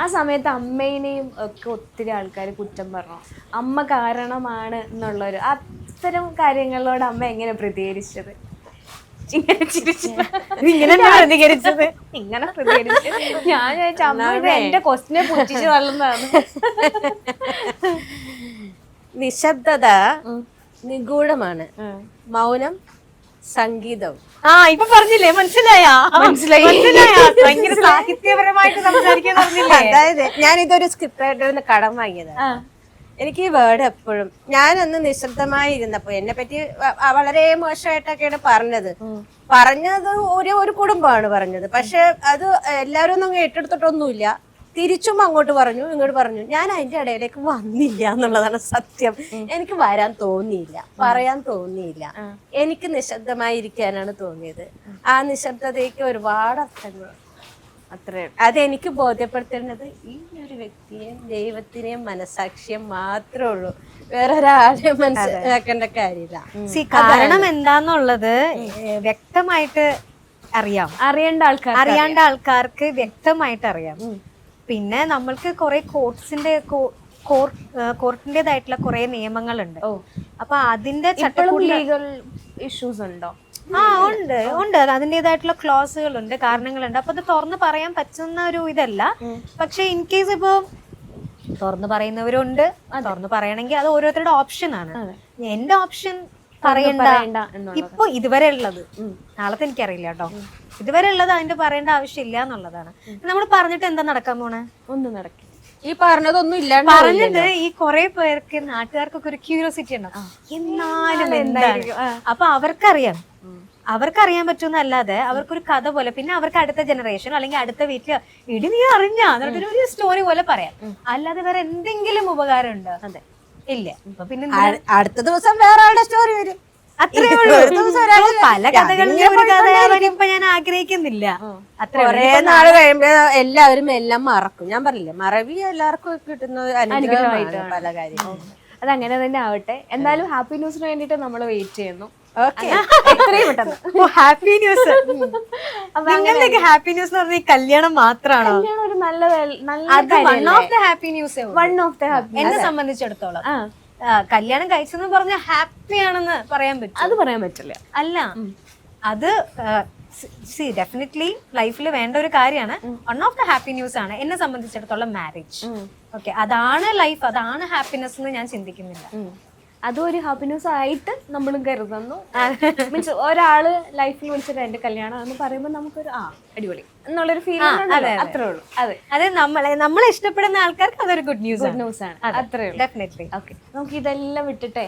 ആ സമയത്ത് അമ്മേനെയും ഒക്കെ ഒത്തിരി ആൾക്കാർ കുറ്റം പറഞ്ഞു, അമ്മ കാരണമാണ് എന്നുള്ളൊരു അത്തരം കാര്യങ്ങളോട് അമ്മ എങ്ങനെ പ്രതികരിച്ചത്? ഇങ്ങനെ പ്രതികരിച്ചത് ഇങ്ങനെ പ്രതികരിച്ചത് ഞാൻ ചോദിച്ച അമ്മ ഇത് എന്റെ ക്വസ്റ്റിനെ പുച്ഛിച്ച് തള്ളുന്നതാണ്. നിശബ്ദത നിഗൂഢമാണ്, മൗനം സംഗീതം. ഇപ്പൊ പറഞ്ഞില്ലേ, മനസ്സിലായി. ഭയങ്കര സാഹിത്യപരമായിട്ട് സംസാരിക്കാൻ പറഞ്ഞില്ലേ? അതായത് ഞാൻ ഇതൊരു സ്ക്രിപ്റ്റ് റൈറ്ററിന് കടം വാങ്ങിയതാണ്. എനിക്ക് ഈ വേർഡ് എപ്പോഴും, ഞാനൊന്ന് നിശബ്ദമായി ഇരുന്നപ്പോ എന്നെ പറ്റി വളരെ മോശമായിട്ടൊക്കെയാണ് പറഞ്ഞത് ഒരു കുടുംബമാണ് പറഞ്ഞത്. പക്ഷെ അത് എല്ലാവരും ഒന്നും ഏറ്റെടുത്തിട്ടൊന്നുമില്ല. തിരിച്ചും അങ്ങോട്ട് പറഞ്ഞു ഇങ്ങോട്ട് പറഞ്ഞു. ഞാൻ അതിന്റെ ഇടയിലേക്ക് വന്നില്ല എന്നുള്ളതാണ് സത്യം. എനിക്ക് വരാൻ തോന്നിയില്ല, പറയാൻ തോന്നിയില്ല. എനിക്ക് നിശബ്ദമായിരിക്കാനാണ് തോന്നിയത്. ആ നിശബ്ദതയ്ക്ക് ഒരുപാട് അർത്ഥങ്ങൾ. അതെനിക്ക് ബോധ്യപ്പെടുത്തേണ്ടത് ഈ ഒരു വ്യക്തിയെയും ദൈവത്തിനെയും മനസാക്ഷിയും മാത്രമേ ഉള്ളൂ, വേറെ ഒരാളെയും മനസ്സിലാക്കേണ്ട കാര്യമില്ല. കാരണം എന്താന്നുള്ളത് വ്യക്തമായിട്ട് അറിയാണ്ട ആൾക്കാർക്ക് വ്യക്തമായിട്ട് അറിയാം. പിന്നെ നമ്മൾക്ക് കുറെ കോർട്ടിന്റേതായിട്ടുള്ള കുറെ നിയമങ്ങളുണ്ട്. അപ്പൊ അതിന്റെ ലീഗൽ ഇഷ്യൂസ് ഉണ്ടോ? ഉണ്ട്. അതിൻ്റെതായിട്ടുള്ള ക്ലോസുകളുണ്ട്, കാരണങ്ങളുണ്ട്. അപ്പൊ അത് തുറന്ന് പറയാൻ പറ്റുന്ന ഒരു ഇതല്ല. പക്ഷെ ഇൻ കേസ് ഇപ്പൊ തുറന്ന് പറയുന്നവരുണ്ട്, തുറന്ന് പറയണമെങ്കിൽ അത് ഓരോരുത്തരുടെ ഓപ്ഷൻ ആണ്. എന്റെ ഓപ്ഷൻ പറയണ്ട ഇപ്പൊ ഇതുവരെ ഉള്ളത്, നാളത്തെ എനിക്കറിയില്ല കേട്ടോ. ഇതുവരെ ഉള്ളത് അതിന്റെ പറയേണ്ട ആവശ്യമില്ല എന്നുള്ളതാണ്. നമ്മൾ പറഞ്ഞിട്ട് എന്താ നടക്കാൻ പോണേ? ഒന്നും നടക്കും. ഈ പറഞ്ഞതൊന്നും ഇല്ല പറഞ്ഞിട്ട് ഈ കുറെ പേർക്ക് നാട്ടുകാർക്കൊക്കെ ഒരു ക്യൂരിയോസിറ്റി ഉണ്ടാവും, എന്നാലും എന്തായിരിക്കും. അപ്പൊ അവർക്കറിയാൻ പറ്റുന്നല്ലാതെ അവർക്കൊരു കഥ പോലെ, പിന്നെ അവർക്ക് അടുത്ത ജനറേഷൻ അല്ലെങ്കിൽ അടുത്ത വീട്ടിൽ ഇടി നീ അറിഞ്ഞാ എന്നിട്ടൊരു ഒരു സ്റ്റോറി പോലെ പറയാം. അല്ലാതെ വേറെ എന്തെങ്കിലും ഉപകാരം ഉണ്ടോ? അതെ, ഇല്ല. അപ്പൊ പിന്നെ അടുത്ത ദിവസം വേറെ ആളുടെ സ്റ്റോറി വരും. അത്രേ ഉള്ളൂ. പല കഥകളിലും ഒരു കഥയാവാൻ ഇപ്പൊ ഞാൻ ആഗ്രഹിക്കുന്നില്ല. കുറെ നാള് കഴിയുമ്പോ എല്ലാവരും എല്ലാം മറക്കും. ഞാൻ പറഞ്ഞില്ലേ, മറവി എല്ലാവർക്കും കിട്ടുന്ന അനുഗ്രഹമായിട്ട് പല കാര്യങ്ങളും. അതങ്ങനെ തന്നെ ആവട്ടെ. എന്തായാലും ഹാപ്പി ന്യൂസിന് വേണ്ടിട്ട് നമ്മൾ വെയിറ്റ് ചെയ്യുന്നു. Happy news. നിങ്ങളുടെയൊക്കെ ഹാപ്പി ന്യൂസ് എന്ന് പറഞ്ഞാൽ കല്യാണം മാത്രമാണോ? ഒരു നല്ല one of the happy news. എന്നെ സംബന്ധിച്ചിടത്തോളം കല്യാണം കഴിച്ചെന്ന് പറഞ്ഞ ഹാപ്പി ആണെന്ന് പറയാൻ പറ്റും? അത് പറയാൻ പറ്റില്ല. അല്ല, അത് ഡെഫിനറ്റ്ലി ലൈഫിൽ വേണ്ട ഒരു കാര്യമാണ്. One of the happy news ആണ് എന്നെ സംബന്ധിച്ചിടത്തോളം മാരേജ്. ഓക്കെ, അതാണ് ലൈഫ്, അതാണ് ഹാപ്പിനെസ് എന്ന് ഞാൻ ചിന്തിക്കുന്നില്ല. അതും ഒരു ഹാപ്പിനെസ് ആയിട്ട് നമ്മളും കരുതുന്നു. മീൻസ് ഒരാള് ലൈഫിൽ വിളിച്ചിട്ട് എന്റെ കല്യാണം എന്ന് പറയുമ്പോൾ നമുക്കൊരു അടിപൊളി എന്നുള്ളൊരു ഫീൽ. അത്രേ ഉള്ളൂ. അതെ, നമ്മളെ ഇഷ്ടപ്പെടുന്ന ആൾക്കാർക്ക് അതൊരു ഗുഡ് ന്യൂസ് ആണ്. അത്രേ ഉള്ളൂ. ഡെഫിനറ്റ്ലി. ഓക്കെ, നമുക്ക് ഇതെല്ലാം വിട്ടിട്ടെ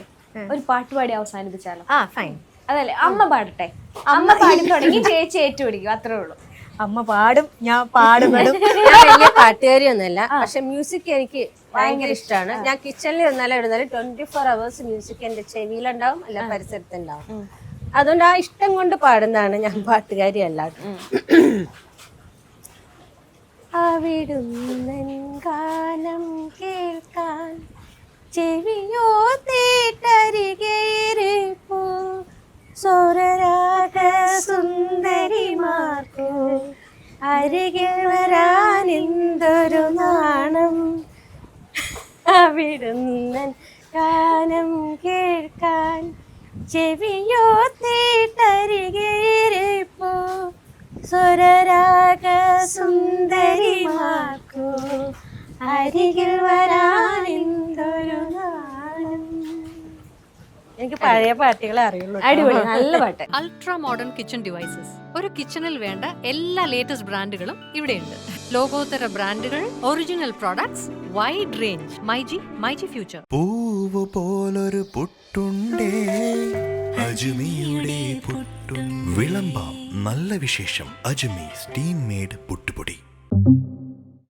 ഒരു പാട്ട് പാടി അവസാനിപ്പിച്ചാലോ? ഫൈൻ. അതല്ലേ, അമ്മ പാടട്ടെ. അമ്മ പാടി തുടങ്ങി ചേച്ചി ഏറ്റുപിടിക്കും. അത്രേ ഉള്ളൂ. അമ്മ പാടും, ഞാൻ പാടുപെടും. ഞാൻ വലിയ പാട്ടുകാരിയൊന്നുമല്ല, പക്ഷെ മ്യൂസിക് എനിക്ക് ഭയങ്കര ഇഷ്ടമാണ്. ഞാൻ കിച്ചണിൽ ഇരുന്നാലും 24 hours മ്യൂസിക് എന്റെ ചെവിയിലുണ്ടാവും, അല്ല പരിസരത്തുണ്ടാവും. അതുകൊണ്ട് ആ ഇഷ്ടം കൊണ്ട് പാടുന്നതാണ്, ഞാൻ പാട്ടുകാരി അല്ലാതെ. അവിടുന്നൻ ഗാനം കേൾക്കാൻ ചെവിയോ തേട്ടരികേറിപ്പോ സ്വരരാഗ സുന്ദരിമാർക്കോ അരികിൽ വരാൻ എന്തൊരു നാണം. അവിടുന്നൻ ഗാനം കേൾക്കാൻ ചെവിയോ തേട്ടരികേറിപ്പോ സ്വരരാഗ സുന്ദരിമാർക്കോ അരികിൽ വരാൻ എന്തൊരു നാണം. എനിക്ക് പഴയ പാട്ടുകളെ അറിയുള്ളൂ. അടിപൊളി, നല്ല പാട്ട്. Ultra modern kitchen devices. ഒരു കിച്ചണിൽ വേണ്ട എല്ലാ ലേറ്റസ്റ്റ് ബ്രാൻഡുകളും ഇവിടെയുണ്ട്. ലോകോത്തര ബ്രാൻഡുകൾ, original products, wide range. MyG future. പൂവ് പോലൊരു പുട്ടുണ്ടേ അജ്മിയുടെ പുട്ടും. വിളമ്പാം നല്ല വിശേഷം. അജ്മി സ്റ്റീം മെയ്ഡ് പുട്ടുപൊടി.